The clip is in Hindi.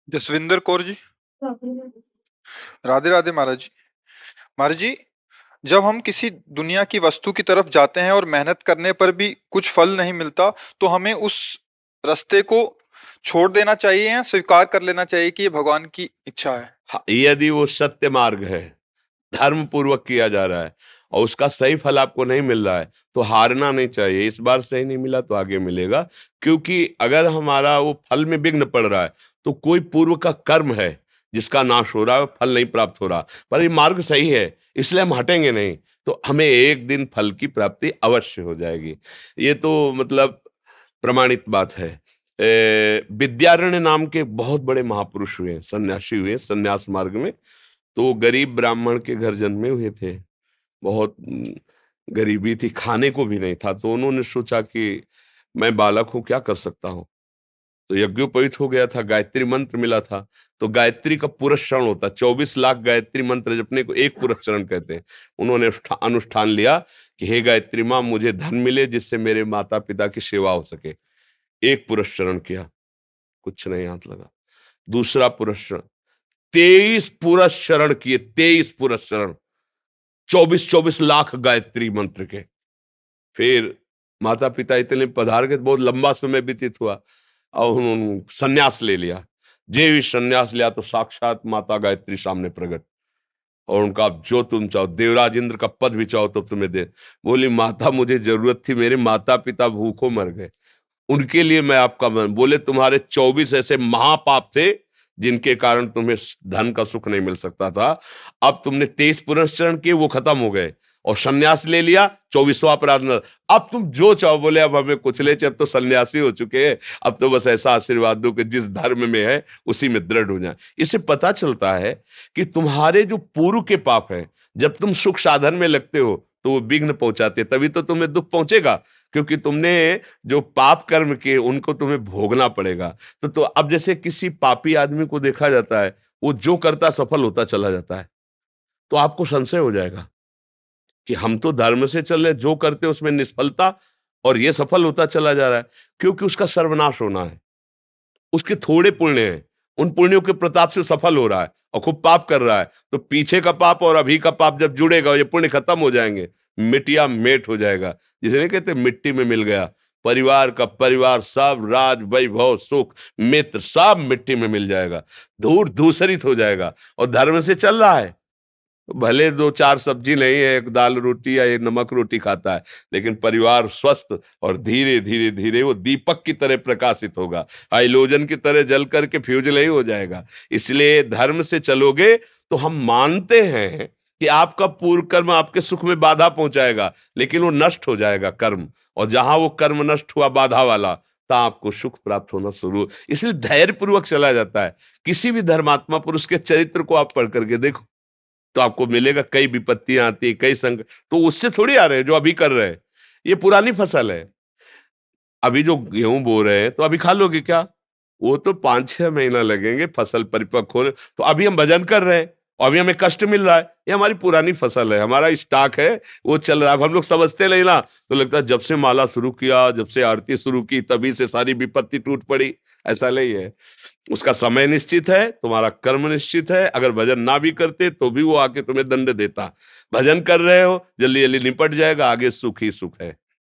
जसविंदर कौर जी। राधे राधे महाराज जी। महाराज जी, जब हम किसी दुनिया की वस्तु की तरफ जाते हैं और मेहनत करने पर भी कुछ फल नहीं मिलता, तो हमें उस रास्ते को छोड़ देना चाहिए या स्वीकार कर लेना चाहिए कि ये भगवान की इच्छा है। हाँ, यदि वो सत्य मार्ग है, धर्म पूर्वक किया जा रहा है और उसका सही फल आपको नहीं मिल रहा है, तो हारना नहीं चाहिए। इस बार सही नहीं मिला तो आगे मिलेगा, क्योंकि अगर हमारा वो फल में विघ्न पड़ रहा है तो कोई पूर्व का कर्म है जिसका नाश हो रहा है, फल नहीं प्राप्त हो रहा, पर ये मार्ग सही है इसलिए हम हटेंगे नहीं, तो हमें एक दिन फल की प्राप्ति अवश्य हो जाएगी। ये तो मतलब प्रमाणित बात है। विद्यारण्य नाम के बहुत बड़े महापुरुष हुए, सन्यासी हुए सन्यास मार्ग में। तो गरीब ब्राह्मण के घर जन्मे हुए थे। बहुत गरीबी थी, खाने को भी नहीं था। तो उन्होंने सोचा कि मैं बालक हूं, क्या कर सकता हूं। तो यज्ञोपवीत हो गया था, गायत्री मंत्र मिला था। तो गायत्री का पुरस्चरण होता, 24 लाख गायत्री मंत्र जपने को एक पुरस्चरण कहते हैं। उन्होंने अनुष्ठान लिया कि हे गायत्री माँ, मुझे धन मिले जिससे मेरे माता पिता की सेवा हो सके। एक पुरस्चरण किया, कुछ नहीं हाथ लगा। दूसरा पुरस्चरण, 23 पुरस्चरण किए, 23 पुरस्चरण, 24-24 लाख गायत्री मंत्र के। फिर माता पिता इतने पधार गए, बहुत लंबा समय व्यतीत हुआ और उन्होंने सन्यास ले लिया। जे भी सन्यास लिया तो साक्षात माता गायत्री सामने प्रकट, और उनका जो तुम चाहो, देवराज इंद्र का पद भी चाहो तो तुम्हें दे। बोली माता, मुझे जरूरत थी, मेरे माता पिता भूखों मर गए, उनके लिए मैं आपका मन। बोले तुम्हारे 24 ऐसे महापाप थे जिनके कारण तुम्हें धन का सुख नहीं मिल सकता था। अब तुमने 23 पुरस्चरण किए, वो खत्म हो गए, और सन्यास ले लिया, 24वां अपराध न। अब तुम जो चाहो। बोले अब हमें कुछ ले, अब तो सन्यासी हो चुके हैं, अब तो बस ऐसा आशीर्वाद दो कि जिस धर्म में है उसी में दृढ़ हो जाए। इससे पता चलता है कि तुम्हारे जो पूर्व के पाप हैं, जब तुम सुख साधन में लगते हो तो वो विघ्न पहुंचाते, तभी तो तुम्हें दुख पहुंचेगा, क्योंकि तुमने जो पाप कर्म किए उनको तुम्हें भोगना पड़ेगा। तो अब जैसे किसी पापी आदमी को देखा जाता है, वो जो करता सफल होता चला जाता है, तो आपको संशय हो जाएगा कि हम तो धर्म से चल रहे, जो करते उसमें निष्फलता, और ये सफल होता चला जा रहा है, क्योंकि उसका सर्वनाश होना है। उसके थोड़े पुण्य हैं, उन पुण्यों के प्रताप से सफल हो रहा है और खूब पाप कर रहा है। तो पीछे का पाप और अभी का पाप जब जुड़ेगा, ये पुण्य खत्म हो जाएंगे, मिटिया मेट हो जाएगा। जिसे नहीं कहते मिट्टी में मिल गया, परिवार का परिवार सब, राज वैभव सुख मित्र सब मिट्टी में मिल जाएगा, धूर धूसरित हो जाएगा। और धर्म से चल रहा है, भले 2-4 सब्जी नहीं है, एक दाल रोटी या एक नमक रोटी खाता है, लेकिन परिवार स्वस्थ, और धीरे धीरे धीरे वो दीपक की तरह प्रकाशित होगा, हाइलोजन की तरह जल करके फ्यूज नहीं हो जाएगा। इसलिए धर्म से चलोगे तो हम मानते हैं कि आपका पूर्व कर्म आपके सुख में बाधा पहुंचाएगा, लेकिन वो नष्ट हो जाएगा कर्म, और जहां वो कर्म नष्ट हुआ बाधा वाला, तो आपको सुख प्राप्त होना शुरू। इसलिए धैर्य पूर्वक चला जाता है। किसी भी धर्मात्मा पुरुष के चरित्र को आप पढ़ करके देखो, तो आपको मिलेगा कई विपत्तियां आती है, कई संकट, तो उससे थोड़ी आ रहे हैं जो अभी कर रहे हैं। ये पुरानी फसल है। अभी जो गेहूं बो रहे हैं तो अभी खा लोगे क्या? वो तो 5-6 महीना लगेंगे फसल परिपक्व होने। तो अभी हम भजन कर रहे हैं और अभी हमें कष्ट मिल रहा है, ये हमारी पुरानी फसल है, हमारा स्टॉक है, वो चल रहा है। अब हम लोग समझते नहीं ना, तो लगता है जब से माला शुरू किया, जब से आरती शुरू की, तभी से सारी विपत्ति टूट पड़ी। ऐसा नहीं है। उसका समय निश्चित है, तुम्हारा कर्म निश्चित है। अगर भजन ना भी करते तो भी वो आके तुम्हें दंड देता। भजन कर रहे हो, जल्दी जल्दी निपट जाएगा, आगे सुख ही सुख है।